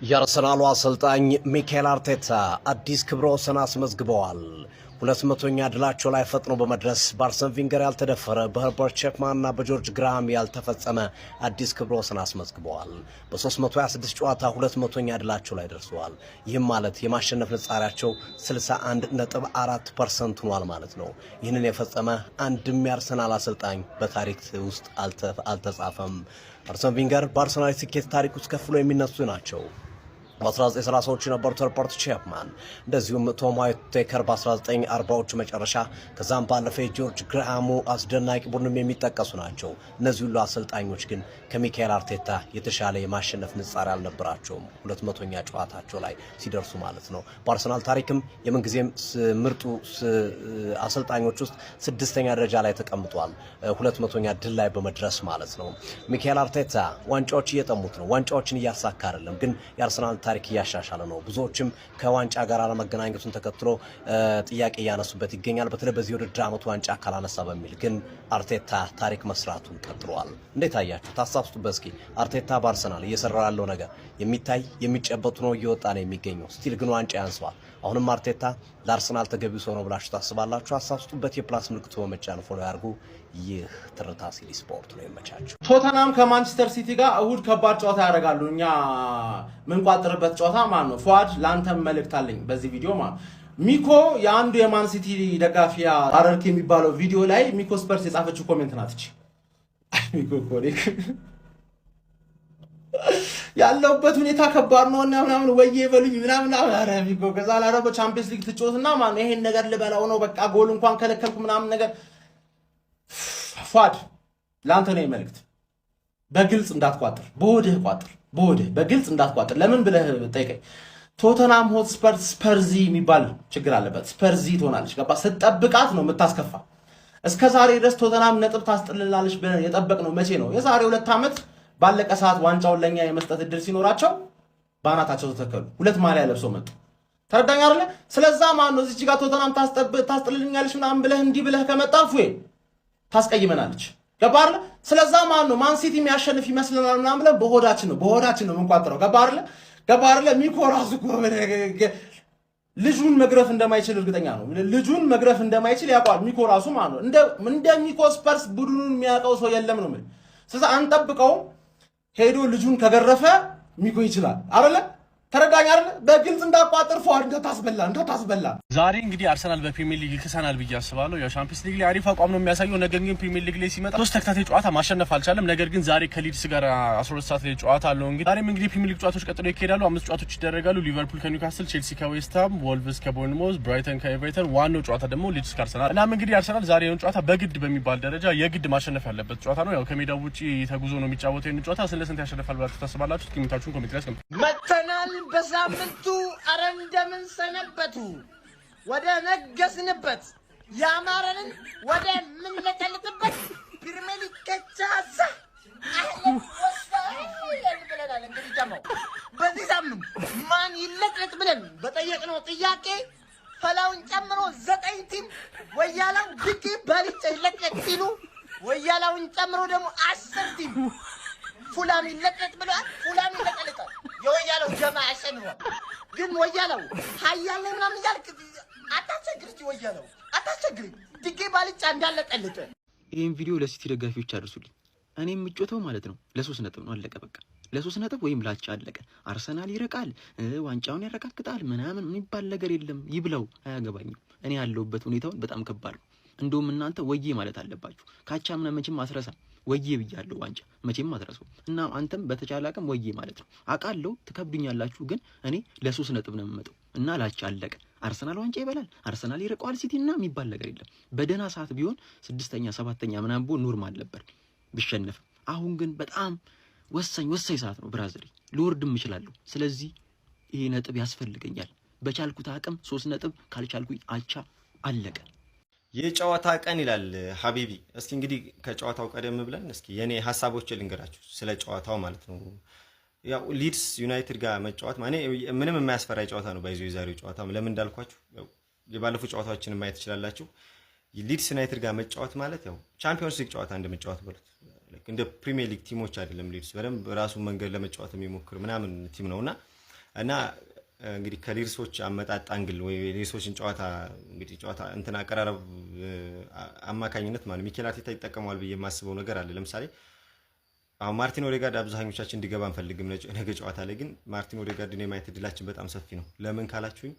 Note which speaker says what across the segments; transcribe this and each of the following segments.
Speaker 1: የአርሰናሉ አሰልጣኝ ሚኬል አርቴታ አዲስ ክብረ ወሰን አስመዝግበዋል። 200ኛ ድላቸው ላይ ፈጥኖ በመድረስ በአርሰን ቪንገር ያልተደፈረ በኸርበርት ቼፕማንና በጆርጅ ግራሃም ያልተፈጸመ አዲስ ክብረ ወሰን አስመዝግበዋል። በ326 ጨዋታ 200ኛ ድላቸው ላይ ደርሰዋል። ይህም ማለት የማሸነፍ ንጻሪያቸው 61.4% ሆኗል ማለት ነው። ይህንን የፈጸመ አንድም የአርሰናል አሰልጣኝ በታሪክ ውስጥ አልተጻፈም። አርሰን ቪንገር በአርሰናል ስኬት ታሪክ ውስጥ ከፍሎ የሚነሱ ናቸው። በ1930ዎቹ የነበሩት ኸርበርት ቼፕማን እንደዚሁም ቶም ዋይቴከር በ1940ዎቹ መጨረሻ ከዛም ባለፈ የጆርጅ ግራሃሙ አስደናቂ ቡድንም የሚጠቀሱ ናቸው። እነዚህ ሁሉ አሰልጣኞች ግን ከሚኬል አርቴታ የተሻለ የማሸነፍ ንጻሪ አልነበራቸውም 200ኛ ጨዋታቸው ላይ ሲደርሱ ማለት ነው። በአርሰናል ታሪክም የምንጊዜም ምርጡ አሰልጣኞች ውስጥ 6ኛ ደረጃ ላይ ተቀምጧል 200ኛ ድል ላይ በመድረስ ማለት ነው። ሚኬል አርቴታ ዋንጫዎች እየጠሙት ነው። ዋንጫዎችን እያሳካ አይደለም፣ ግን የአርሰናል ታሪክ እያሻሻለ ነው። ብዙዎችም ከዋንጫ ጋር አለመገናኘቱን ተከትሎ ጥያቄ እያነሱበት ይገኛል። በተለይ በዚህ ውድድር ዓመቱ ዋንጫ ካላነሳ በሚል ግን አርቴታ ታሪክ መስራቱን ቀጥሏል። እንዴት አያችሁ? ታሳብሱበት እስኪ። አርቴታ በአርሰናል እየሰራ ያለው ነገር የሚታይ የሚጨበጡ ነው፣ እየወጣ ነው የሚገኘው። ስቲል ግን ዋንጫ ያንሰዋል። አሁንም አርቴታ ለአርሰናል ተገቢው ሰው ነው ብላችሁ ታስባላችሁ? አሳብሱበት። የፕላስ ምልክቱ በመጫን ፎሎ ያርጉ። ይህ ትርታ ሲቲ ስፖርት ነው። ይመቻችሁ።
Speaker 2: ቶተናም ከማንቸስተር ሲቲ ጋር እሁድ ከባድ ጨዋታ ያደርጋሉ። እኛ ምንቋጥርበት ጨዋታ ማለት ነው። ፏድ ላንተም መልእክት አለኝ በዚህ ቪዲዮ ማለት ሚኮ የአንዱ የማን ሲቲ ደጋፊያ አረርክ የሚባለው ቪዲዮ ላይ ሚኮ ስፐርስ የጻፈችው ኮሜንት ናት እቺ። ሚኮ ኮኔክ ያለውበት ሁኔታ ከባድ ነው እና ምናምን ወዬ በሉኝ ምናምን አረ ሚኮ ከዛ ላይ በቻምፒየንስ ሊግ ትጮትና ማን ይሄን ነገር ልበላው ነው በቃ ጎል እንኳን ከለከልኩ ምናምን ነገር። ፏድ ላንተ ነው መልእክት። በግልጽ እንዳትቋጥር፣ በወድህ ቋጥር፣ በወድህ በግልጽ እንዳትቋጥር። ለምን ብለህ ጠይቀኝ። ቶተናም ሆትስፐር ስፐርዚ የሚባል ችግር አለበት። ስፐርዚ ትሆናለች። ገባ? ስትጠብቃት ነው የምታስከፋ። እስከ ዛሬ ድረስ ቶተናም ነጥብ ታስጥልላለች ብለን የጠበቅነው መቼ ነው? የዛሬ 2 ዓመት ባለቀ ሰዓት ዋንጫውን ለኛ የመስጠት እድል ሲኖራቸው ባናታቸው ተተከሉ። 2 ማሊያ ለብሰው መጡ። ተረዳኝ አይደለ? ስለዛ ማን ነው እዚህ ጋር ቶተናም ታስጥልልኛለች ምናምን ብለህ እንዲህ ብለህ ከመጣ ፉዬ ታስቀይመናለች። ገባ አይደለ? ስለዛ ማን ነው ማን ሲቲ የሚያሸንፍ ይመስለናል ምናምን ብለን በሆዳችን ነው የምንቋጥረው። ገባ አይደለ? ሚኮ ራሱ ልጁን መግረፍ እንደማይችል እርግጠኛ ነው። ልጁን መግረፍ እንደማይችል ያውቃል ሚኮ ራሱ ማለት ነው። እንደ ሚኮ ስፐርስ ቡድኑን የሚያውቀው ሰው የለም ነው ማለት። ስለዚህ አንጠብቀው። ሄዶ ልጁን ከገረፈ ሚኮ ይችላል አይደለ? ተረጋኝ አይደለ? በግልጽ እንዳቋጥር ፏድ እንዳታስበላ።
Speaker 3: ዛሬ እንግዲህ አርሰናል በፕሪሚየር ሊግ ይከሰናል ብዬ አስባለሁ። ያው ቻምፒየንስ ሊግ ላይ አሪፍ አቋም ነው የሚያሳየው። ነገር ግን ፕሪሚየር ሊግ ላይ ሲመጣ 3 ተከታታይ ጨዋታ ማሸነፍ አልቻለም። ነገር ግን ዛሬ ከሊድስ ጋር 12 ሰዓት ላይ ጨዋታ አለው። ዛሬም እንግዲህ ፕሪሚየር ሊግ ጨዋታዎች ቀጥሎ ይካሄዳሉ። 5 ጨዋታዎች ይደረጋሉ። ሊቨርፑል ከኒውካስል፣ ቼልሲ ከዌስትሃም፣ ወልቭስ ከቦርንሞዝ፣ ብራይተን ከኤቨርተን፣ ዋናው ጨዋታ ደግሞ ሊድስ ከአርሰናል። እናም እንግዲህ አርሰናል ዛሬ ነው ጨዋታ በግድ በሚባል ደረጃ የግድ ማሸነፍ ያለበት ጨዋታ ነው። ያው ከሜዳው ውጪ ተጉዞ ነው የሚጫወተው ይሄን ጨዋታ። ስንት ያሸንፋል ብላችሁ ታስባላችሁ? ግምታችሁን ኮሜንት ላይ አስቀምጡ።
Speaker 4: መተናል በሳምንቱ አረ እንደምን ሰነበቱ ወደ ነገስንበት ያማረንን ወደ ምን ለቀልጥበት ፕሪሚየር ሊግ ከቻዛ አህለን ወሰለን ብለናል። እንግዲህ ደግሞ በዚህ ሳምንት ማን ይለቀቅ ብለን በጠየቅነው ጥያቄ ፈላውን ጨምሮ 9 ቲም ወያላው ድቂ ባልጭ ይለቀቅ ሲሉ ወያላውን ጨምሮ ደግሞ 10 ቲም ፉላም ይለቀቅ ብለዋል። ፉላም ይለቀልጣል። የወያላው ጀማ ያሸንፏል። ግን ወያላው ሀያል ላይ ምናምን እያልክ አታስቸግር። ወያላው አታስቸግር። ድጌ ባልጫ እንዳለቀልጥ።
Speaker 5: ይህን ቪዲዮ ለሲቲ ደጋፊዎች አድርሱልኝ። እኔ የምጮተው ማለት ነው ለ3 ነጥብ ነው። አለቀ በቃ። ለ3 ነጥብ ወይም ላቻ አለቀ። አርሰናል ይረቃል፣ ዋንጫውን ያረጋግጣል ምናምን የሚባል ነገር የለም። ይብለው፣ አያገባኝም። እኔ ያለሁበት ሁኔታውን በጣም ከባድ ነው። እንደውም እናንተ ወዬ ማለት አለባችሁ። ካቻምና መቼም አስረሳ ወዬ ብያለሁ። ዋንጫ መቼም አትረሳው እና አንተም በተቻለ አቅም ወዬ ማለት ነው። አውቃለሁ ትከብዱኛላችሁ፣ ግን እኔ ለ3 ነጥብ ነው የምመጣው እና ላቻ አለቀ። አርሰናል ዋንጫ ይበላል፣ አርሰናል ይረቀዋል ሲቲና የሚባል ነገር የለም። በደህና ሰዓት ቢሆን 6ኛ 7ኛ ምናምን ቢሆን ኖርማል ነበር ቢሸነፍ። አሁን ግን በጣም ወሳኝ ሰዓት ነው። ብራዘሪ ልወርድም እችላለሁ። ስለዚህ ይሄ ነጥብ ያስፈልገኛል። በቻልኩት አቅም 3 ነጥብ፣ ካልቻልኩኝ አቻ አለቀ።
Speaker 6: የጨዋታ ቀን ይላል ሀቢቢ። እስኪ እንግዲህ ከጨዋታው ቀደም ብለን እስኪ የኔ ሀሳቦችን ልንገራችሁ ስለ ጨዋታው ማለት ነው። ያው ሊድስ ዩናይትድ ጋር መጫወት ማለት ምንም የማያስፈራ ጨዋታ ነው። ባይዞ የዛሬው ጨዋታ ለምን እንዳልኳችሁ ያው የባለፉ ጨዋታዎችን ማየት ትችላላችሁ። ሊድስ ዩናይትድ ጋር መጫወት ማለት ያው ቻምፒዮንስ ሊግ ጨዋታ እንደመጫወት በሉት። እንደ ፕሪሚየር ሊግ ቲሞች አይደለም። ሊድስ በደንብ ራሱን መንገድ ለመጫወት የሚሞክር ምናምን ቲም ነውና እና እንግዲህ ከሊድሶች አመጣጥ አንግል ወይ ሊድሶችን ጨዋታ እንግዲህ ጨዋታ እንትን አቀራረብ አማካኝነት ማለት ሚኬል አርቴታ ይጠቀማል ብዬ የማስበው ነገር አለ። ለምሳሌ አሁን ማርቲን ኦዴጋርድ አብዛኞቻችን እንዲገባ እንፈልግም ነገ ጨዋታ ላይ ግን ማርቲን ኦዴጋርድን የማየት እድላችን በጣም ሰፊ ነው። ለምን ካላችሁኝ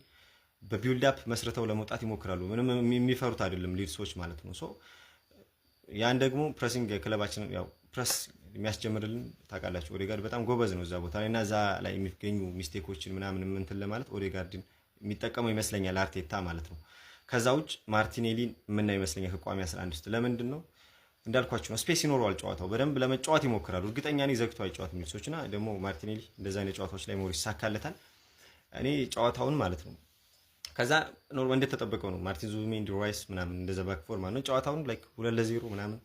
Speaker 6: በቢልድ አፕ መስርተው ለመውጣት ይሞክራሉ። ምንም የሚፈሩት አይደለም ሊድሶች ማለት ነው። ሶ ያን ደግሞ ፕሬሲንግ ክለባችን ያው ፕሬስ የሚያስጀምርልን ታውቃላችሁ። ኦዴጋርድ በጣም ጎበዝ ነው እዛ ቦታ ላይ እና እዛ ላይ የሚገኙ ሚስቴኮችን ምናምን እንትን ለማለት ኦዴጋርድን የሚጠቀመው ይመስለኛል አርቴታ ማለት ነው። ከዛ ውጭ ማርቲኔሊን ምን ይመስለኛል ከቋሚ 11 ውስጥ ለምንድን ነው እንዳልኳችሁ ነው ስፔስ ይኖረዋል። ጨዋታው በደንብ ለመጫወት ይሞክራሉ። እርግጠኛ ነኝ ዘግቶ አይጫወትም ሚልሶችና ደግሞ ማርቲኔሊ እንደዛ አይነት ጨዋታዎች ላይ ሞር ይሳካለታል። እኔ ጨዋታውን ማለት ነው ከዛ ኖርማል እንደተጠበቀው ነው ማርቲን ዙቢሜንዲ ራይስ ምናምን እንደዛ ባክ ፎር ማለት ነው ጨዋታውን ላይክ 2-0 ምናምን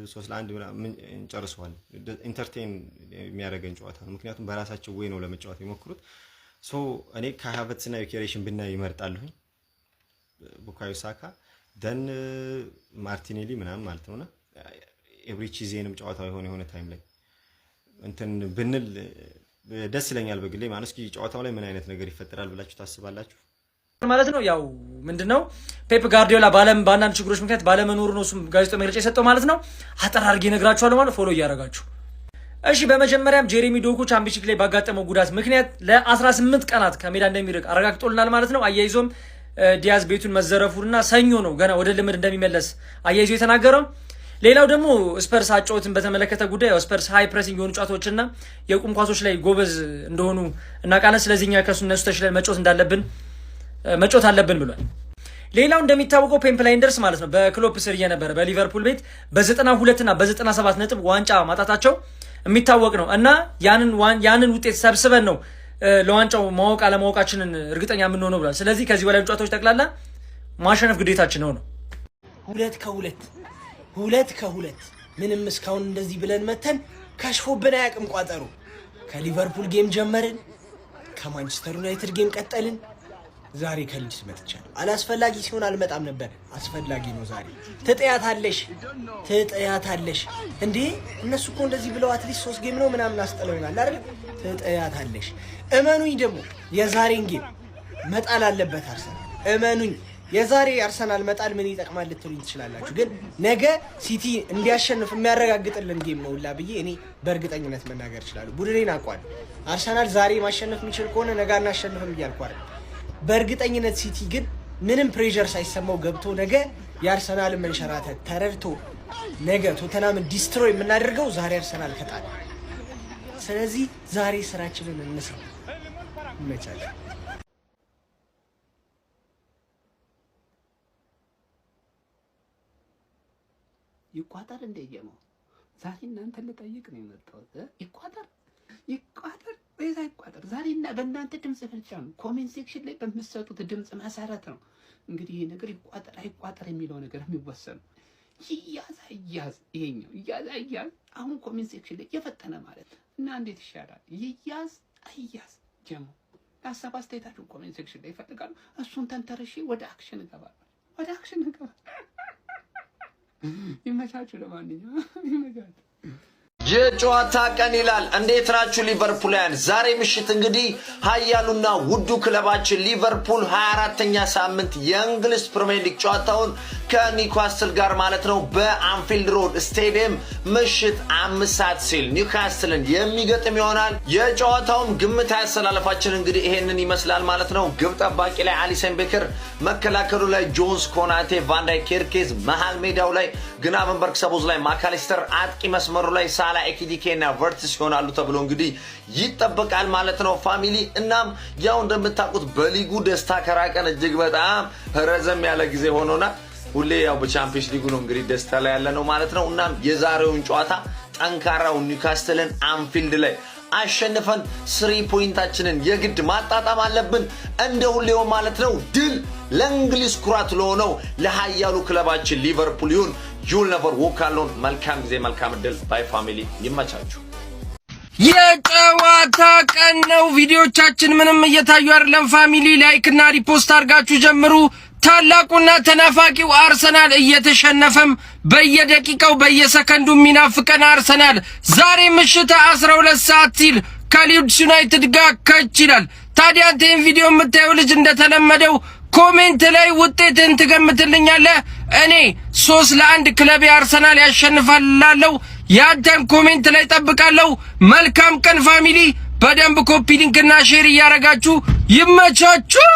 Speaker 6: 3-1 ምናምን እንጨርሰዋል። ኢንተርቴን የሚያደርገን ጨዋታ ነው። ምክንያቱም በራሳቸው ወይ ነው ለመጫወት የሚሞክሩት። ሶ እኔ ከሃቨርትዝ እና ዩኬሬሽን ብናይ ይመርጣለሁኝ ቡካዮ ሳካ ደን ማርቲኔሊ ምናምን ማለት ነውና ኤብሪቺዜንም ጨዋታው የሆነ ታይም ላይ እንትን ብንል ደስ ይለኛል በግሌ ማለት። እስኪ ጨዋታው ላይ ምን አይነት ነገር ይፈጠራል ብላችሁ ታስባላችሁ
Speaker 7: ማለት ነው? ያው ምንድነው ፔፕ ጋርዲዮላ በአንዳንድ ችግሮች ምክንያት ባለመኖሩ ነው እሱም ጋዜጣዊ መግለጫ የሰጠው ማለት ነው። አጠር አድርጌ እነግራችኋለሁ ማለት ፎሎ እያደረጋችሁ እሺ። በመጀመሪያም ጄሬሚ ዶኩ ቻምፒየንስ ሊግ ላይ ባጋጠመው ጉዳት ምክንያት ለ18 ቀናት ከሜዳ እንደሚርቅ አረጋግጦልናል ማለት ነው። አያይዞም ዲያዝ ቤቱን መዘረፉና ሰኞ ነው ገና ወደ ልምድ እንደሚመለስ አያይዞ የተናገረው። ሌላው ደግሞ ስፐርስ አጫወትን በተመለከተ ጉዳይ ያው ስፐርስ ሃይ ፕሬሲንግ የሆኑ ጨዋታዎችና የቁም ኳሶች ላይ ጎበዝ እንደሆኑ እናውቃለን። ስለዚህ እኛ ከእነሱ ተሽለን መጫወት አለብን ብሏል። ሌላው እንደሚታወቀው ፔፕ ላይንደርስ ማለት ነው በክሎፕ ስር የነበረ በሊቨርፑል ቤት በ92 እና በ97 ነጥብ ዋንጫ ማጣታቸው የሚታወቅ ነው እና ያንን ውጤት ሰብስበን ነው ለዋንጫው ማወቅ አለማወቃችንን እርግጠኛ የምንሆነው ብሏል። ስለዚህ ከዚህ በላይ ጨዋታዎች ጠቅላላ ማሸነፍ ግዴታችን ነው።
Speaker 4: 2-2 ምንም እስካሁን እንደዚህ ብለን መተን ከሽፎብን አያውቅም ቋጠሩ። ከሊቨርፑል ጌም ጀመርን፣ ከማንቸስተር ዩናይትድ ጌም ቀጠልን፣ ዛሬ ከሊድስ መጥቻለሁ። አላስፈላጊ ሲሆን አልመጣም ነበር፣ አስፈላጊ ነው ዛሬ። ትጠያታለሽ እንዴ? እነሱ እኮ እንደዚህ ብለው አትሊስት 3 ጌም ነው ምናምን አስጠለውናል አይደል? ትጠያታለሽ። እመኑኝ ደግሞ የዛሬን ጌም መጣል አለበት አርሰናል። እመኑኝ የዛሬ አርሰናል መጣል ምን ይጠቅማል ልትሉኝ ትችላላችሁ፣ ግን ነገ ሲቲ እንዲያሸንፍ የሚያረጋግጥልን ጌም ነው ሁላ ብዬ እኔ በእርግጠኝነት መናገር እችላለሁ። ቡድኔን አውቀዋለሁ። አርሰናል ዛሬ ማሸነፍ የሚችል ከሆነ ነገ አናሸንፍም እያልኩ አይደል። በእርግጠኝነት ሲቲ ግን ምንም ፕሬሸር ሳይሰማው ገብቶ ነገ የአርሰናልን መንሸራተት ተረድቶ ነገ ቶተናምን ዲስትሮይ የምናደርገው ዛሬ አርሰናል ከጣለ። ስለዚህ ዛሬ ስራችንን እንስራ። ይመቻችሁ።
Speaker 8: ይቋጠር እንደየመው ዛሬ እናንተ ልጠይቅ ነው የመጣሁት። ይቋጠር በዛ ይቋጠር። ዛሬና በእናንተ ድምጽ ብቻ ነው፣ ኮሜንት ሴክሽን ላይ በምትሰጡት ድምጽ መሰረት ነው እንግዲህ ይሄ ነገር ይቋጠር አይቋጠር የሚለው ነገር የሚወሰነው። ይያዝ ይሄኛው ይያዝ አሁን ኮሜንት ሴክሽን ላይ የፈጠነ ማለት እና እንዴት ይሻላል? ይያዝ አይያዝ ጀሞ ሀሳብ አስተያየታችሁን ኮሜንት ሴክሽን ላይ ይፈልጋሉ። እሱን ተንተርሼ ወደ አክሽን እገባለሁ። ይመቻችሁ። ለማንኛውም ይመቻችሁ።
Speaker 9: የጨዋታ ቀን ይላል። እንዴት ናችሁ ሊቨርፑልያን? ዛሬ ምሽት እንግዲህ ኃያሉና ውዱ ክለባችን ሊቨርፑል 24ኛ ሳምንት የእንግሊዝ ፕሪሚየር ሊግ ጨዋታውን ከኒውካስትል ጋር ማለት ነው በአንፊልድ ሮድ ስቴዲየም ምሽት 5 ሰዓት ሲል ኒውካስትልን የሚገጥም ይሆናል። የጨዋታውም ግምት ያሰላለፋችን እንግዲህ ይሄንን ይመስላል ማለት ነው። ግብ ጠባቂ ላይ አሊሰን ቤከር፣ መከላከሉ ላይ ጆንስ፣ ኮናቴ፣ ቫንዳይክ፣ ኬርኬዝ፣ መሃል ሜዳው ላይ ግናቨንበርግ፣ ሰቦዝ ላይ ማካሊስተር፣ አጥቂ መስመሩ ላይ ሳላ፣ ኤኪዲኬ እና ቨርትስ ይሆናሉ ተብሎ እንግዲህ ይጠበቃል ማለት ነው ፋሚሊ። እናም ያው እንደምታውቁት በሊጉ ደስታ ከራቀን እጅግ በጣም ረዘም ያለ ጊዜ ሆኖና ሁሌ ያው በቻምፒየንስ ሊጉ ነው እንግዲህ ደስታ ላይ ያለ ነው ማለት ነው። እናም የዛሬውን ጨዋታ ጠንካራው ኒውካስትልን አንፊልድ ላይ አሸንፈን 3 ፖይንታችንን የግድ ማጣጣም አለብን እንደ ሁሌው ማለት ነው። ድል ለእንግሊዝ ኩራት ለሆነው ለኃያሉ ክለባችን ሊቨርፑል ይሁን። ዩል ነቨር ዎክ አሎን። መልካም ጊዜ፣ መልካም ድል። ባይ ፋሚሊ፣ ይመቻችሁ።
Speaker 10: የጨዋታ ቀን ነው። ቪዲዮቻችን ምንም እየታዩ አይደለም ፋሚሊ፣ ላይክ እና ሪፖስት አድርጋችሁ ጀምሩ። ታላቁና ተናፋቂው አርሰናል እየተሸነፈም በየደቂቃው በየሰከንዱ የሚናፍቀን አርሰናል ዛሬ ምሽት 12 ሰዓት ሲል ከሊድስ ዩናይትድ ጋር ከች ይላል። ታዲያ አንተን ቪዲዮ የምታየው ልጅ እንደተለመደው ኮሜንት ላይ ውጤትን ትገምትልኛለህ። እኔ 3-1 ክለቤ አርሰናል ያሸንፋል እላለሁ። ያንተን ኮሜንት ላይ ጠብቃለሁ። መልካም ቀን ፋሚሊ። በደንብ ኮፒ ሊንክና ሼር እያረጋችሁ ይመቻችሁ።